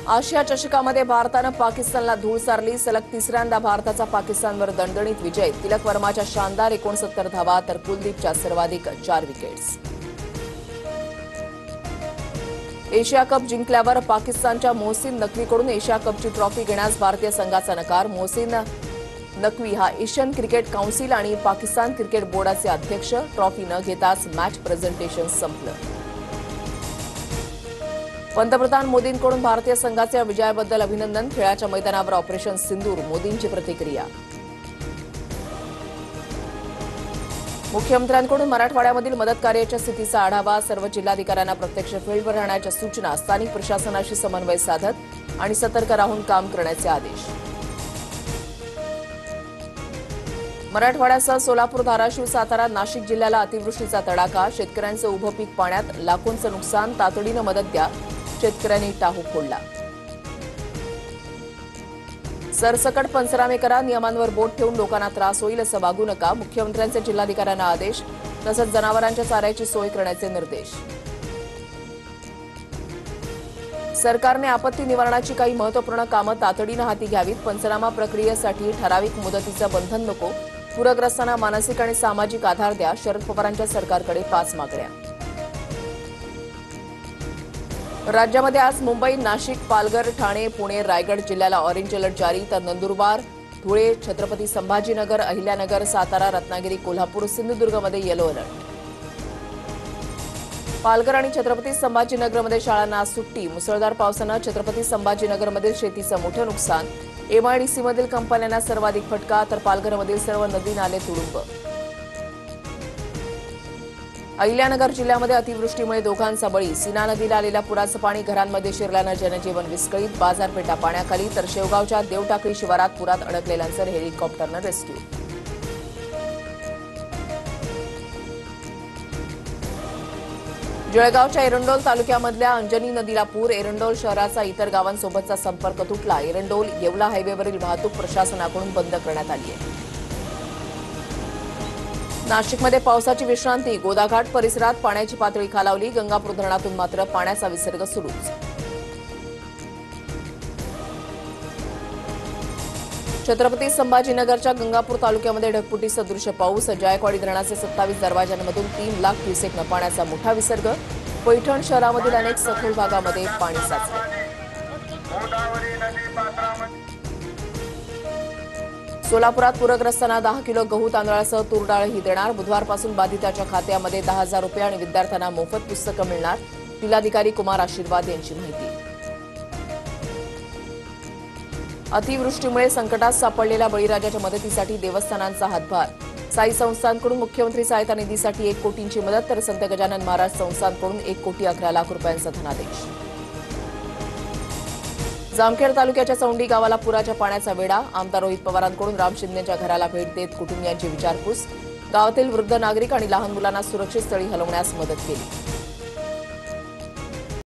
आशिया चषकामध्ये भारतानं पाकिस्तानला धूळ सारली। सलग तिसऱ्यांदा भारताचा पाकिस्तानवर दणदणीत विजय। तिलक वर्माच्या शानदार 69 धावा तर कुलदीपच्या सर्वाधिक 4 विकेट्स। एशिया कप जिंकल्यावर पाकिस्तानच्या मोहसिन नकवीकडून एशिया कपची ट्रॉफी घेण्यास भारतीय संघाचा नकार। मोहसिन नकवी हा एशियन क्रिकेट काउन्सिल आणि पाकिस्तान क्रिकेट बोर्डाचे अध्यक्ष। ट्रॉफी न घेताच मॅच प्रेझेंटेशन संपलं। पंतप्रधान मोदींकडून भारतीय संघाच्या विजयाबद्दल अभिनंदन। खेळाच्या मैदानावर ऑपरेशन सिंदूर, मोदींची प्रतिक्रिया। मुख्यमंत्र्यांकडून मराठवाड्यामधील मदत कार्याच्या स्थितीचा आढावा। सर्व जिल्हाधिकाऱ्यांना प्रत्यक्ष फील्डवर राहण्याच्या सूचना। स्थानिक प्रशासनाशी समन्वय साधत आणि सतर्क राहून काम करण्याचे आदेश। मराठवाड्यासह सोलापूर, धाराशिव, सातारा, नाशिक जिल्ह्याला अतिवृष्टीचा तडाखा। शेतकऱ्यांचं उभं पीक पाण्यात, लाखोंचं नुकसान। तातडीनं मदत द्या, शेतकऱ्यांनी टाहू फोडला। सरसकट पंचनामे करा, नियमांवर बोट ठेवून लोकांना त्रास होईल असं वागू नका। मुख्यमंत्र्यांचे जिल्हाधिकाऱ्यांना आदेश। तसंच जनावरांच्या चाऱ्याची सोय करण्याचे निर्देश। सरकारने आपत्ती निवारणाची काही महत्त्वपूर्ण कामं तातडीनं हाती घ्यावीत। पंचनामा प्रक्रियेसाठी ठराविक मुदतीचं बंधन नको। पूरग्रस्तांना मानसिक आणि सामाजिक आधार द्या। शरद पवारांच्या सरकारकडे 5 मागण्या। राज्यामध्ये आज मुंबई, नाशिक, पालघर, ठाणे, पुणे, रायगड जिल्ह्याला ऑरेंज अलर्ट जारी, तर नंदुरबार, धुळे, छत्रपती संभाजीनगर, अहिल्यानगर, सातारा, रत्नागिरी, कोल्हापूर, सिंधुदुर्गमध्ये येलो अलर्ट। पालघर आणि छत्रपती संभाजीनगरमध्ये शाळांना आज सुट्टी। मुसळधार पावसानं छत्रपती संभाजीनगरमधील शेतीचं मोठं नुकसान। एमआयडीसीमधील कंपन्यांना सर्वाधिक फटका, तर पालघरमधील सर्व नदी नाले तुडुंब। अहिल्यानगर जिल्ह्यामध्ये अतिवृष्टीमुळे दोघांचा बळी। सीना नदीला आलेल्या पुराचं पाणी घरांमध्ये शिरल्यानं जनजीवन विस्कळीत। बाजारपेठा पाण्याखाली, तर शेवगावच्या देवटाकळी शिवारात पुरात अडकलेल्यांचं हेलिकॉप्टरनं रेस्क्यू। जळगावच्या एरंडोल तालुक्यामधल्या अंजनी नदीला पूर। एरंडोल शहराचा इतर गावांसोबतचा संपर्क तुटला। एरंडोल येवला हायवेवरील वाहतूक प्रशासनाकडून बंद करण्यात आली आहे। नाशिकमध्ये पावसाची विश्रांती। गोदाघाट परिसरात पाण्याची पातळी खालावली। गंगापूर धरणातून मात्र पाण्याचा विसर्ग सुरूच। छत्रपती संभाजीनगरच्या गंगापूर तालुक्यामध्ये ढगफुटी सदृश पाऊस। जायकवाडी धरणाचे 27 दरवाजांमधून 3 लाख क्युसेक पाण्याचा मोठा विसर्ग। पैठण शहरामधील अनेक सखोल भागामध्ये पाणी साचले। सोलापुरात पूरग्रस्तांना 10 किलो गहू तांदळासह तूर डाळही देणार। बुधवारपासून बाधिताच्या खात्यामध्ये 10,000 रुपये आणि विद्यार्थ्यांना मोफत पुस्तकं मिळणार। जिल्हाधिकारी कुमार आशीर्वाद यांची माहिती। अतिवृष्टीमुळे संकटात सापडलेल्या बळीराजाच्या मदतीसाठी देवस्थानांचा हातभार। साई संस्थांकडून मुख्यमंत्री सहायता निधीसाठी 1 कोटींची मदत, तर संत गजानन महाराज संस्थांकडून 1 कोटी 11 लाख रुपयांचा धनादेश। जामखेड तालुक्याच्या चौंडी गावाला पुराच्या पाण्याचा वेढा। आमदार रोहित पवारांकडून राम शिंदेच्या घराला भेट देत कुटुंबियांची विचारपूस। गावातील वृद्ध नागरिक आणि लहान मुलांना सुरक्षित स्थळी हलवण्यास मदत केली।